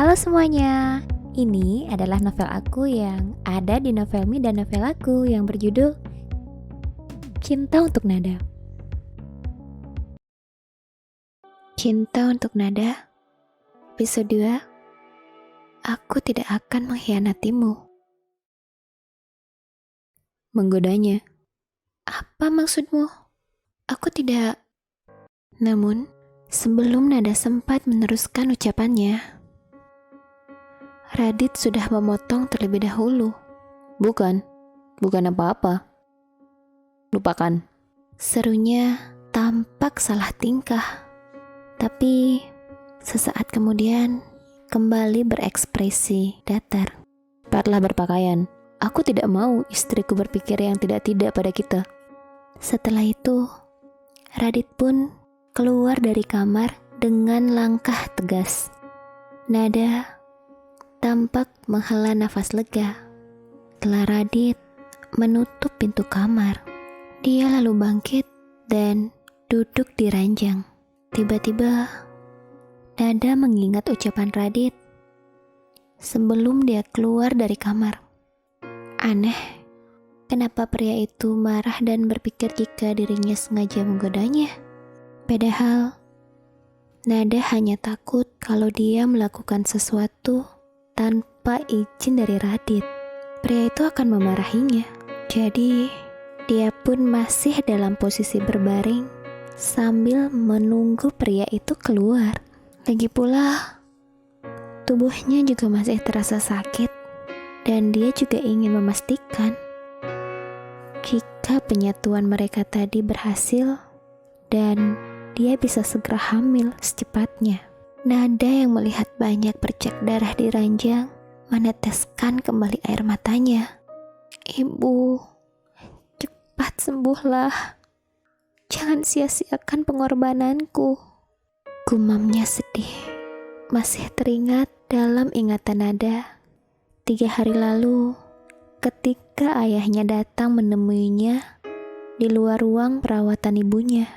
Halo semuanya, ini adalah novel aku yang ada di Novelmi dan novel aku yang berjudul Cinta untuk Nada. Cinta untuk Nada, episode 2. Aku tidak akan mengkhianatimu. Menggodanya. Apa maksudmu? Aku tidak. Namun, sebelum Nada sempat meneruskan ucapannya, Radit sudah memotong terlebih dahulu. Bukan apa-apa. Lupakan. Serunya tampak salah tingkah. Tapi sesaat kemudian kembali berekspresi datar. Cepatlah berpakaian. Aku tidak mau istriku berpikir yang tidak-tidak pada kita. Setelah itu, Radit pun keluar dari kamar dengan langkah tegas. Nada tampak menghela nafas lega. Setelah Radit menutup pintu kamar, dia lalu bangkit dan duduk di ranjang. Tiba-tiba, Nada mengingat ucapan Radit sebelum dia keluar dari kamar. Aneh, kenapa pria itu marah dan berpikir jika dirinya sengaja menggodanya? Padahal, Nada hanya takut kalau dia melakukan sesuatu tanpa izin dari Radit. Pria itu akan memarahinya. Jadi, dia pun masih dalam posisi berbaring sambil menunggu pria itu keluar. Lagi pula, tubuhnya juga masih terasa sakit dan dia juga ingin memastikan jika penyatuan mereka tadi berhasil dan dia bisa segera hamil secepatnya. Nada yang melihat banyak bercak darah di ranjang meneteskan kembali air matanya. Ibu, cepat sembuhlah. Jangan sia-siakan pengorbananku. Gumamnya sedih. Masih teringat dalam ingatan Nada 3 hari lalu ketika ayahnya datang menemuinya di luar ruang perawatan ibunya.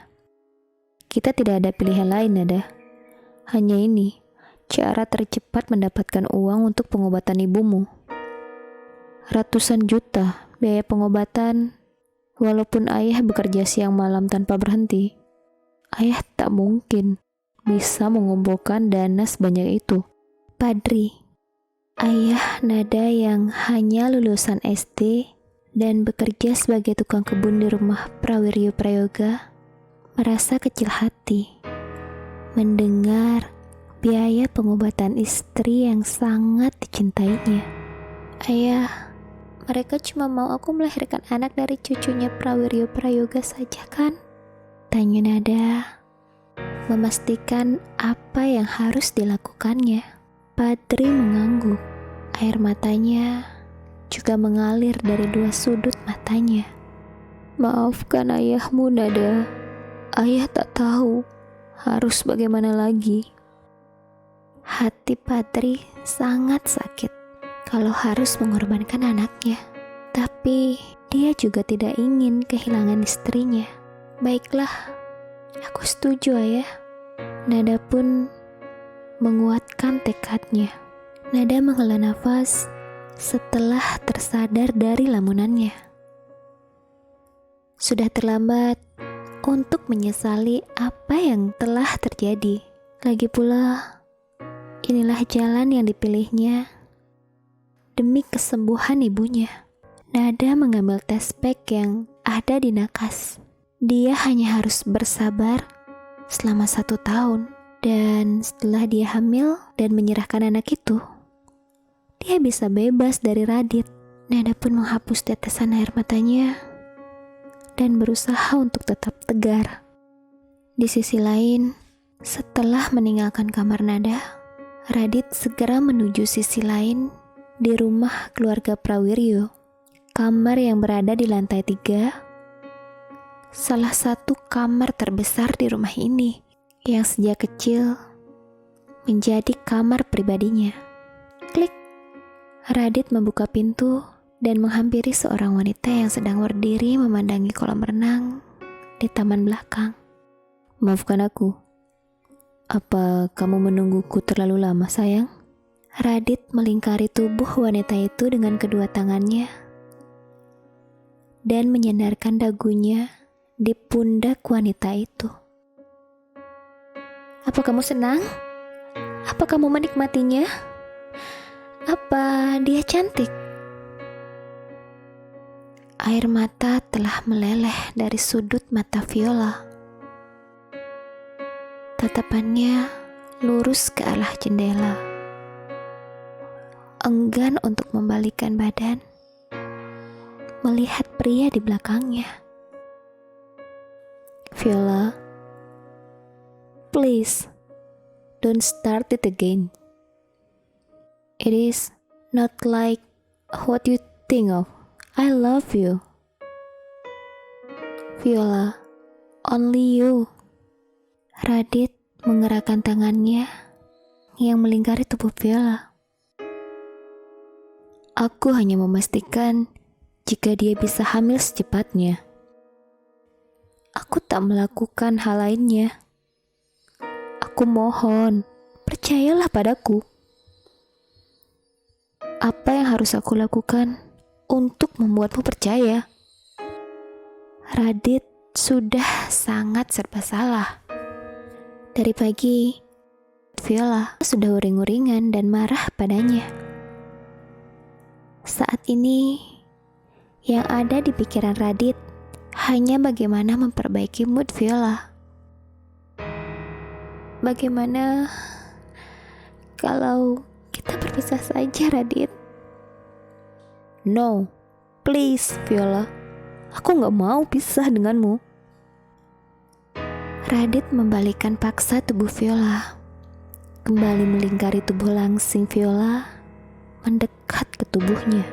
Kita tidak ada pilihan lain, Nada. Hanya ini, cara tercepat mendapatkan uang untuk pengobatan ibumu. Ratusan juta biaya pengobatan, walaupun ayah bekerja siang malam tanpa berhenti. Ayah tak mungkin bisa mengumpulkan dana sebanyak itu. Padri, ayah Nada yang hanya lulusan SD dan bekerja sebagai tukang kebun di rumah Prawiryo Prayoga, merasa kecil hati mendengar biaya pengobatan istri yang sangat dicintainya. Ayah, mereka cuma mau aku melahirkan anak dari cucunya Prawiryo Prayoga saja kan? Tanya Nada, memastikan apa yang harus dilakukannya. Padri mengangguk. Air matanya juga mengalir dari 2 sudut matanya. Maafkan ayahmu, Nada. Ayah tak tahu harus bagaimana lagi. Hati Padri sangat sakit kalau harus mengorbankan anaknya. Tapi dia juga tidak ingin kehilangan istrinya. Baiklah, aku setuju ayah. Nada pun menguatkan tekadnya. Nada menghela nafas setelah tersadar dari lamunannya. Sudah terlambat untuk menyesali apa yang telah terjadi. Lagi pula, inilah jalan yang dipilihnya demi kesembuhan ibunya. Nada mengambil tes pack yang ada di nakas. Dia hanya harus bersabar selama 1 tahun. Dan setelah dia hamil dan menyerahkan anak itu, dia bisa bebas dari Radit. Nada pun menghapus tetesan air matanya dan berusaha untuk tetap tegar. Di sisi lain, setelah meninggalkan kamar Nada, Radit segera menuju sisi lain di rumah keluarga Prawiryo. Kamar yang berada di lantai 3, salah satu kamar terbesar di rumah ini, yang sejak kecil menjadi kamar pribadinya. Klik, Radit membuka pintu dan menghampiri seorang wanita yang sedang berdiri memandangi kolam renang di taman belakang. Maafkan aku. Apa kamu menungguku terlalu lama, sayang? Radit melingkari tubuh wanita itu dengan kedua tangannya dan menyandarkan dagunya di pundak wanita itu. Apa kamu senang? Apa kamu menikmatinya? Apa dia cantik? Air mata telah meleleh dari sudut mata Viola. Tatapannya lurus ke arah jendela. Enggan untuk membalikkan badan, melihat pria di belakangnya. Viola, please, don't start it again. It is not like what you think of. I love you. Viola, only you. Radit menggerakkan tangannya yang melingkari tubuh Viola. Aku hanya memastikan jika dia bisa hamil secepatnya. Aku tak melakukan hal lainnya. Aku mohon, percayalah padaku. Apa yang harus aku lakukan untuk membuatmu percaya? Radit sudah sangat serba salah. Dari pagi, Viola sudah uring-uringan dan marah padanya. Saat ini, yang ada di pikiran Radit hanya bagaimana memperbaiki mood Viola. Bagaimana kalau kita berpisah saja, Radit? No, please Viola. Aku gak mau pisah denganmu. Radit membalikkan paksa tubuh Viola, kembali melingkari tubuh langsing Viola, mendekat ke tubuhnya.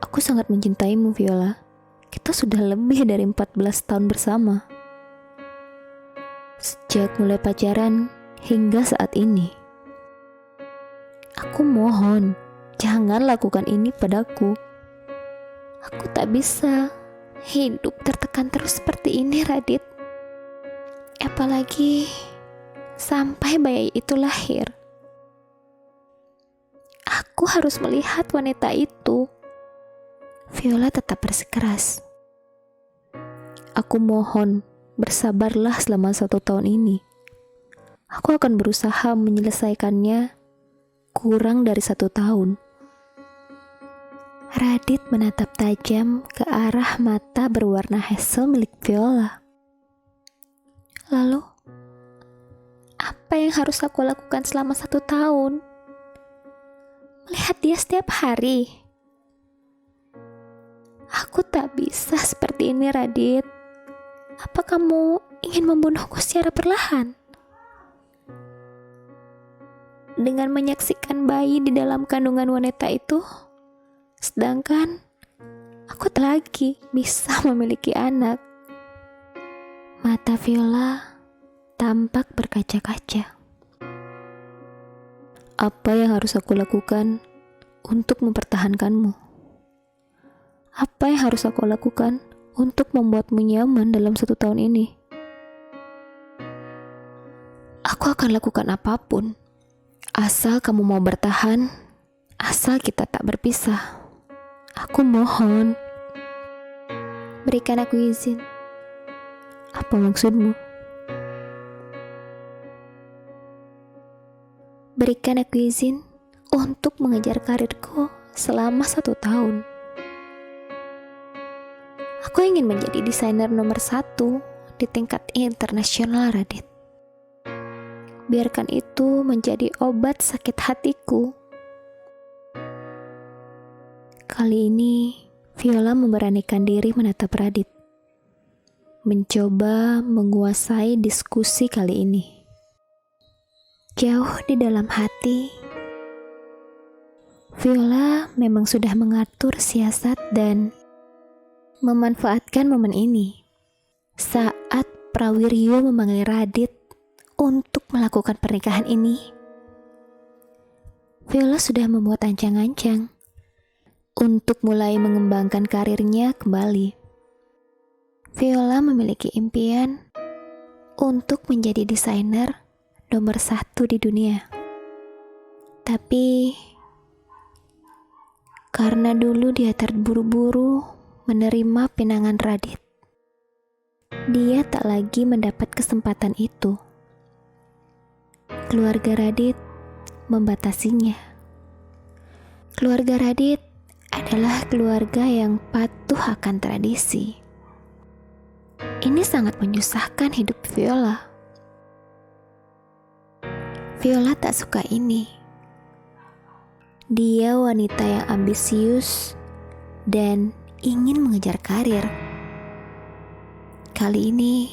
Aku sangat mencintaimu, Viola. Kita sudah lebih dari 14 tahun bersama. Sejak mulai pacaran hingga saat ini. Aku mohon, jangan lakukan ini padaku. Aku tak bisa hidup tertekan terus seperti ini, Radit. Apalagi sampai bayi itu lahir. Aku harus melihat wanita itu. Viola tetap bersikeras. Aku mohon, bersabarlah selama 1 tahun ini. Aku akan berusaha menyelesaikannya kurang dari 1 tahun. Radit menatap tajam ke arah mata berwarna hazel milik Viola. Lalu, apa yang harus aku lakukan selama 1 tahun? Melihat dia setiap hari. Aku tak bisa seperti ini, Radit. Apa kamu ingin membunuhku secara perlahan? Dengan menyaksikan bayi di dalam kandungan wanita itu, sedangkan aku tak lagi bisa memiliki anak. Mata Viola tampak berkaca-kaca. Apa yang harus aku lakukan untuk mempertahankanmu? Apa yang harus aku lakukan untuk membuatmu nyaman dalam 1 tahun ini? Aku akan lakukan apapun, asal kamu mau bertahan, asal kita tak berpisah. Aku mohon, berikan aku izin. Apa maksudmu? Berikan aku izin untuk mengejar karirku selama 1 tahun. Aku ingin menjadi desainer nomor 1 di tingkat internasional, Radit. Biarkan itu menjadi obat sakit hatiku. Kali ini, Viola memberanikan diri menatap Radit. Mencoba menguasai diskusi kali ini. Jauh di dalam hati, Viola memang sudah mengatur siasat dan memanfaatkan momen ini. Saat Prawiryo memanggil Radit untuk melakukan pernikahan ini, Viola sudah membuat ancang-ancang untuk mulai mengembangkan karirnya kembali. Viola memiliki impian untuk menjadi desainer nomor 1 di dunia. Tapi karena dulu dia terburu-buru menerima pinangan Radit, dia tak lagi mendapat kesempatan itu. Keluarga Radit membatasinya. Keluarga Radit adalah keluarga yang patuh akan tradisi. Ini sangat menyusahkan hidup Viola. Viola tak suka ini. Dia wanita yang ambisius dan ingin mengejar karir. Kali ini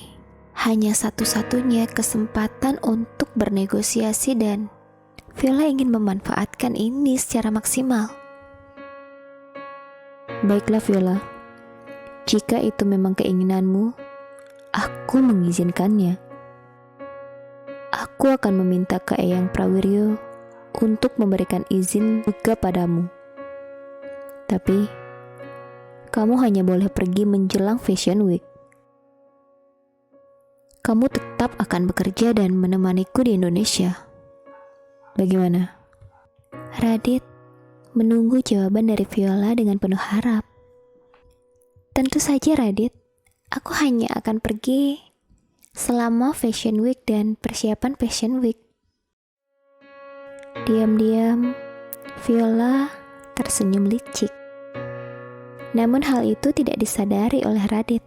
hanya satu-satunya kesempatan untuk bernegosiasi dan Viola ingin memanfaatkan ini secara maksimal. Baiklah Viola, jika itu memang keinginanmu, aku mengizinkannya. Aku akan meminta ke Eyang Prawiryo untuk memberikan izin juga padamu. Tapi, kamu hanya boleh pergi menjelang Fashion Week. Kamu tetap akan bekerja dan menemaniku di Indonesia. Bagaimana? Radit menunggu jawaban dari Viola dengan penuh harap. Tentu saja Radit, aku hanya akan pergi selama Fashion Week dan persiapan Fashion Week. Diam-diam, Viola tersenyum licik. Namun hal itu tidak disadari oleh Radit.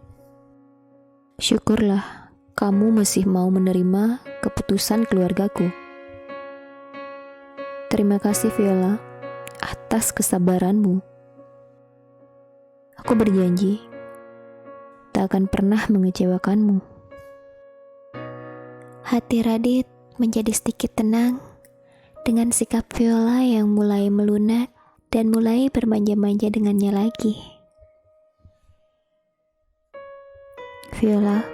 Syukurlah kamu masih mau menerima keputusan keluargaku. Terima kasih Viola atas kesabaranmu. Aku berjanji tak akan pernah mengecewakanmu. Hati Radit menjadi sedikit tenang dengan sikap Viola yang mulai melunak dan mulai bermanja-manja dengannya lagi. Viola,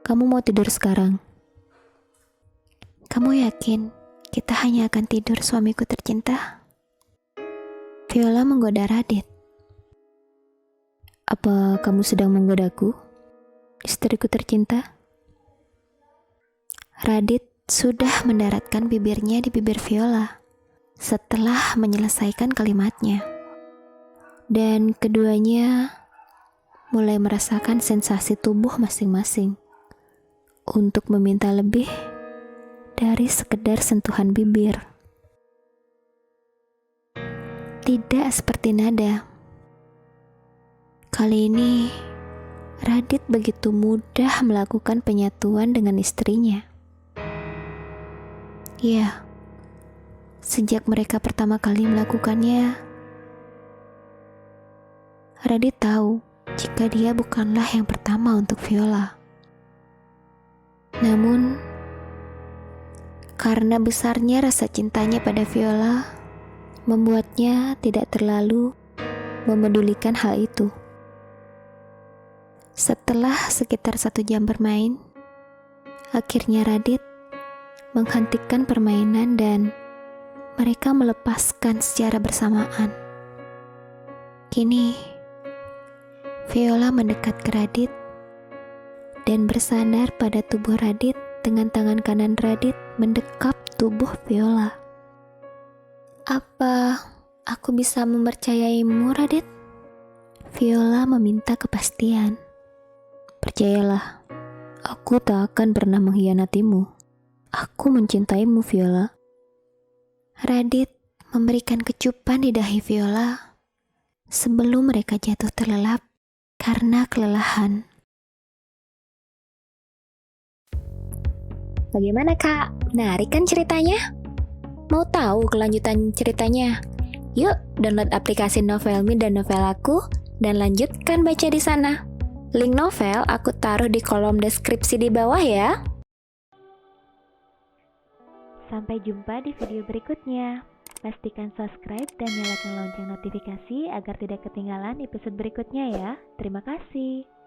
kamu mau tidur sekarang? Kamu yakin kita hanya akan tidur suamiku tercinta? Viola menggoda Radit. Apa kamu sedang menggodaku, istriku tercinta? Radit sudah mendaratkan bibirnya di bibir Viola setelah menyelesaikan kalimatnya. Dan keduanya mulai merasakan sensasi tubuh masing-masing untuk meminta lebih dari sekedar sentuhan bibir. Tidak seperti nada. Kali ini, Radit begitu mudah melakukan penyatuan dengan istrinya. Ya, sejak mereka pertama kali melakukannya, Radit tahu jika dia bukanlah yang pertama untuk Viola. Namun, karena besarnya rasa cintanya pada Viola, membuatnya tidak terlalu memedulikan hal itu. Setelah sekitar 1 jam bermain, akhirnya Radit menghentikan permainan dan mereka melepaskan secara bersamaan. Kini, Viola mendekat ke Radit dan bersandar pada tubuh Radit dengan tangan kanan Radit mendekap tubuh Viola. Apa aku bisa mempercayaimu, Radit? Viola meminta kepastian. Percayalah, aku tak akan pernah mengkhianatimu. Aku mencintaimu, Viola. Radit memberikan kecupan di dahi Viola sebelum mereka jatuh terlelap karena kelelahan. Bagaimana Kak? Menarik kan ceritanya? Mau tahu kelanjutan ceritanya? Yuk download aplikasi Novelme dan Novelaku dan lanjutkan baca di sana. Link novel aku taruh di kolom deskripsi di bawah ya. Sampai jumpa di video berikutnya. Pastikan subscribe dan nyalakan lonceng notifikasi agar tidak ketinggalan episode berikutnya ya. Terima kasih.